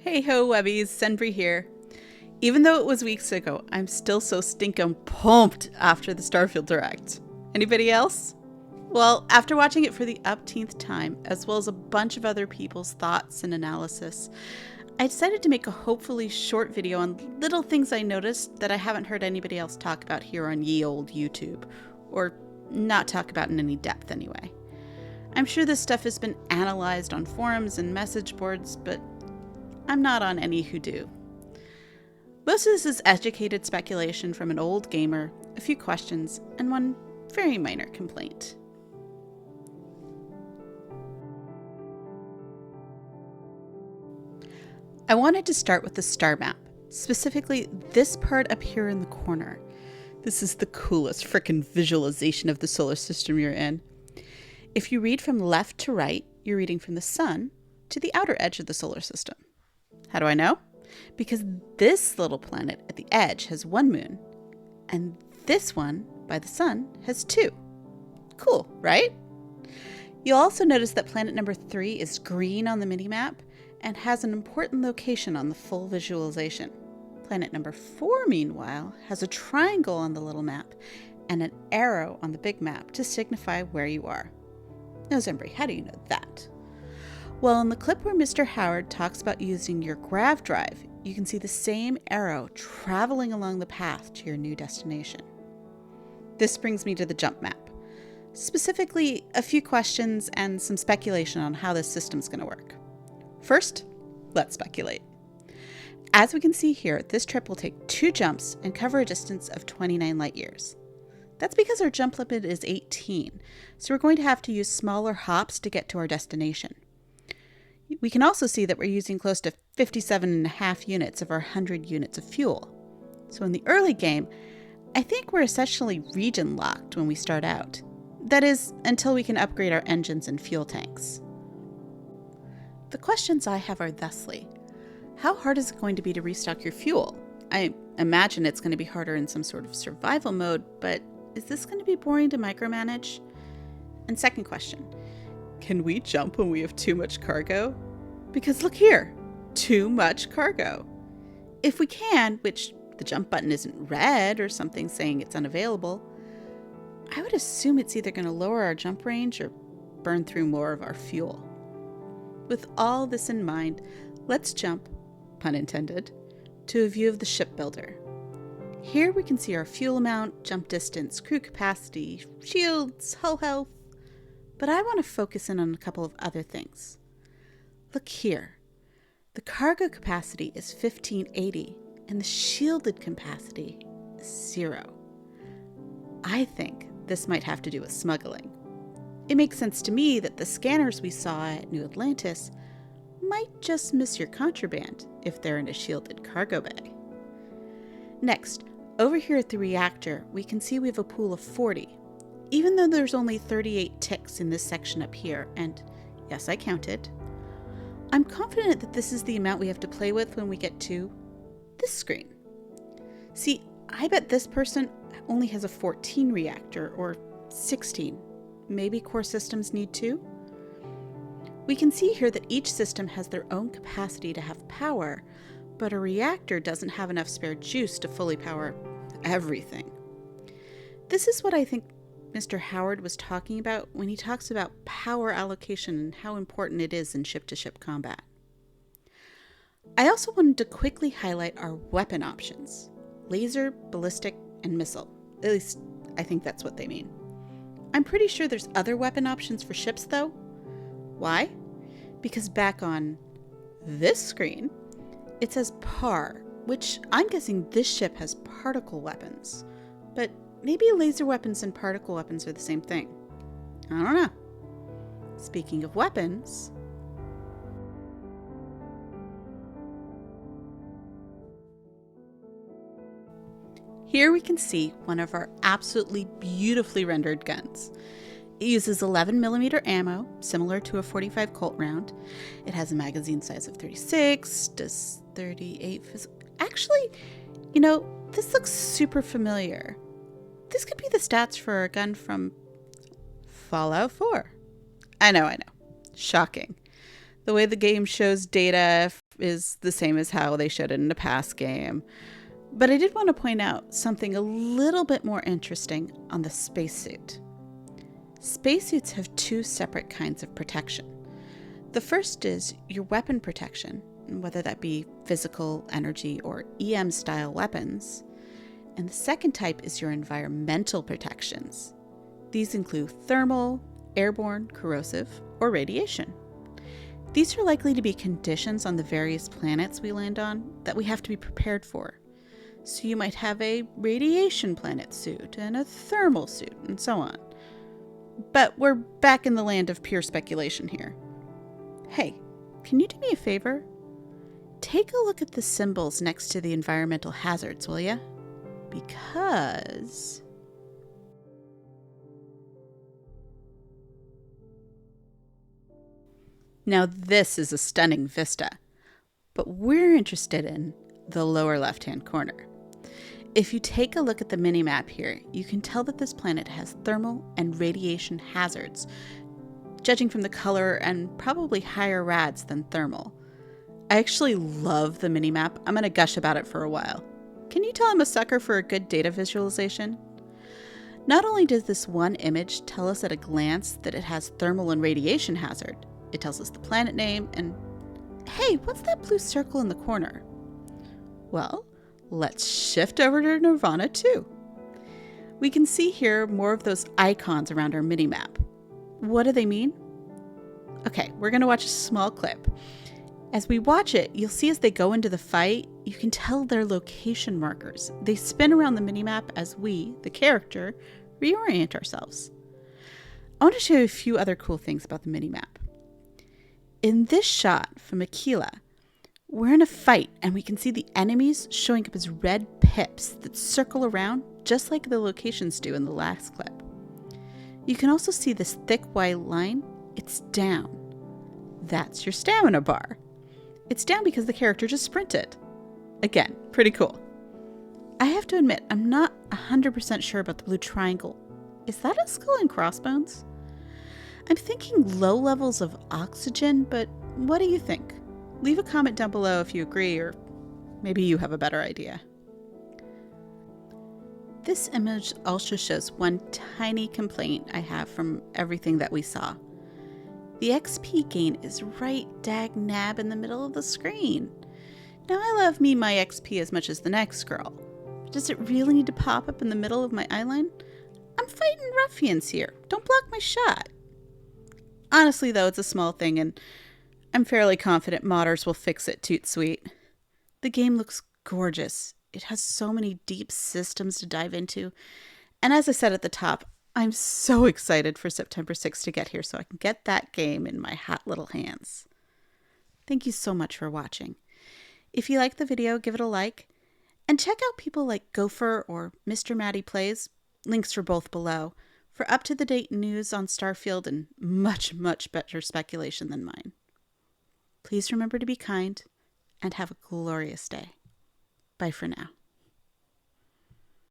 Hey ho, Webbies, Senbri here. Even though it was weeks ago, I'm still so stinking pumped after the Starfield Direct. Anybody else? Well, after watching it for the upteenth time, as well as a bunch of other people's thoughts and analysis, I decided to make a hopefully short video on little things I noticed that I haven't heard anybody else talk about here on ye old YouTube, or not talk about in any depth anyway. I'm sure this stuff has been analyzed on forums and message boards, but I'm not on any who do. Most of this is educated speculation from an old gamer, a few questions, and one very minor complaint. I wanted to start with the star map, specifically this part up here in the corner. This is the coolest frickin' visualization of the solar system you're in. If you read from left to right, you're reading from the sun to the outer edge of the solar system. How do I know? Because this little planet at the edge has one moon, and this one by the sun has two. Cool, right? You'll also notice that planet number 3 is green on the minimap and has an important location on the full visualization. Planet number 4, meanwhile, has a triangle on the little map and an arrow on the big map to signify where you are. Now, Zembri, how do you know that? Well, in the clip where Mr. Howard talks about using your grav drive, you can see the same arrow traveling along the path to your new destination. This brings me to the jump map. Specifically, a few questions and some speculation on how this system's going to work. First, let's speculate. As we can see here, this trip will take 2 jumps and cover a distance of 29 light years. That's because our jump limit is 18, so we're going to have to use smaller hops to get to our destination. We can also see that we're using close to 57.5 units of our 100 units of fuel. So in the early game, I think we're essentially region locked when we start out. That is, until we can upgrade our engines and fuel tanks. The questions I have are thusly: how hard is it going to be to restock your fuel? I imagine it's going to be harder in some sort of survival mode, but is this going to be boring to micromanage? And second question, can we jump when we have too much cargo? Because look here, too much cargo. If we can, which the jump button isn't red or something saying it's unavailable, I would assume it's either going to lower our jump range or burn through more of our fuel. With all this in mind, let's jump, pun intended, to a view of the shipbuilder. Here we can see our fuel amount, jump distance, crew capacity, shields, hull health, but I want to focus in on a couple of other things. Look here. The cargo capacity is 1580 and the shielded capacity is 0. I think this might have to do with smuggling. It makes sense to me that the scanners we saw at New Atlantis might just miss your contraband if they're in a shielded cargo bay. Next, over here at the reactor, we can see we have a pool of 40. Even though there's only 38 ticks in this section up here, and yes, I counted, I'm confident that this is the amount we have to play with when we get to this screen. See, I bet this person only has a 14 reactor, or 16. Maybe core systems need 2? We can see here that each system has their own capacity to have power, but a reactor doesn't have enough spare juice to fully power everything. This is what I think Mr. Howard was talking about when he talks about power allocation and how important it is in ship-to-ship combat. I also wanted to quickly highlight our weapon options: laser, ballistic, and missile. At least, I think that's what they mean. I'm pretty sure there's other weapon options for ships, though. Why? Because back on this screen, it says PAR, which I'm guessing this ship has particle weapons. But maybe laser weapons and particle weapons are the same thing. I don't know. Speaking of weapons, here we can see one of our absolutely beautifully rendered guns. It uses 11mm ammo, similar to a 45 Colt round. It has a magazine size of 36, does 38... Actually, this looks super familiar. This could be the stats for a gun from Fallout 4. I know. Shocking. The way the game shows data is the same as how they showed it in a past game. But I did want to point out something a little bit more interesting on the spacesuit. Spacesuits have two separate kinds of protection. The first is your weapon protection, whether that be physical, energy, or EM-style weapons. And the second type is your environmental protections. These include thermal, airborne, corrosive, or radiation. These are likely to be conditions on the various planets we land on that we have to be prepared for. So you might have a radiation planet suit and a thermal suit and so on. But we're back in the land of pure speculation here. Hey, can you do me a favor? Take a look at the symbols next to the environmental hazards, will ya? Because... Now this is a stunning vista, but we're interested in the lower left-hand corner. If you take a look at the minimap here, you can tell that this planet has thermal and radiation hazards, judging from the color and probably higher rads than thermal. I actually love the minimap. I'm going to gush about it for a while. Can you tell I'm a sucker for a good data visualization? Not only does this one image tell us at a glance that it has thermal and radiation hazard, it tells us the planet name and, hey, what's that blue circle in the corner? Well, let's shift over to Nirvana too. We can see here more of those icons around our minimap. What do they mean? Okay, we're going to watch a small clip. As we watch it, you'll see as they go into the fight, you can tell they're location markers. They spin around the minimap as we, the character, reorient ourselves. I want to show you a few other cool things about the minimap. In this shot from Aquila, we're in a fight and we can see the enemies showing up as red pips that circle around just like the locations do in the last clip. You can also see this thick white line. It's down. That's your stamina bar. It's down because the character just sprinted. Again, pretty cool. I have to admit, I'm not 100% sure about the blue triangle. Is that a skull and crossbones? I'm thinking low levels of oxygen, but what do you think? Leave a comment down below if you agree, or maybe you have a better idea. This image also shows one tiny complaint I have from everything that we saw. The XP gain is right dag nab in the middle of the screen. Now I love me my XP as much as the next girl. But does it really need to pop up in the middle of my eyeline? I'm fighting ruffians here. Don't block my shot. Honestly though, it's a small thing and I'm fairly confident modders will fix it toot sweet. The game looks gorgeous. It has so many deep systems to dive into. And as I said at the top, I'm so excited for September 6th to get here so I can get that game in my hot little hands. Thank you so much for watching. If you liked the video, give it a like. And check out people like Gopher or Mr. Matty Plays, links are both below, for up-to-the-date news on Starfield and much, much better speculation than mine. Please remember to be kind and have a glorious day. Bye for now.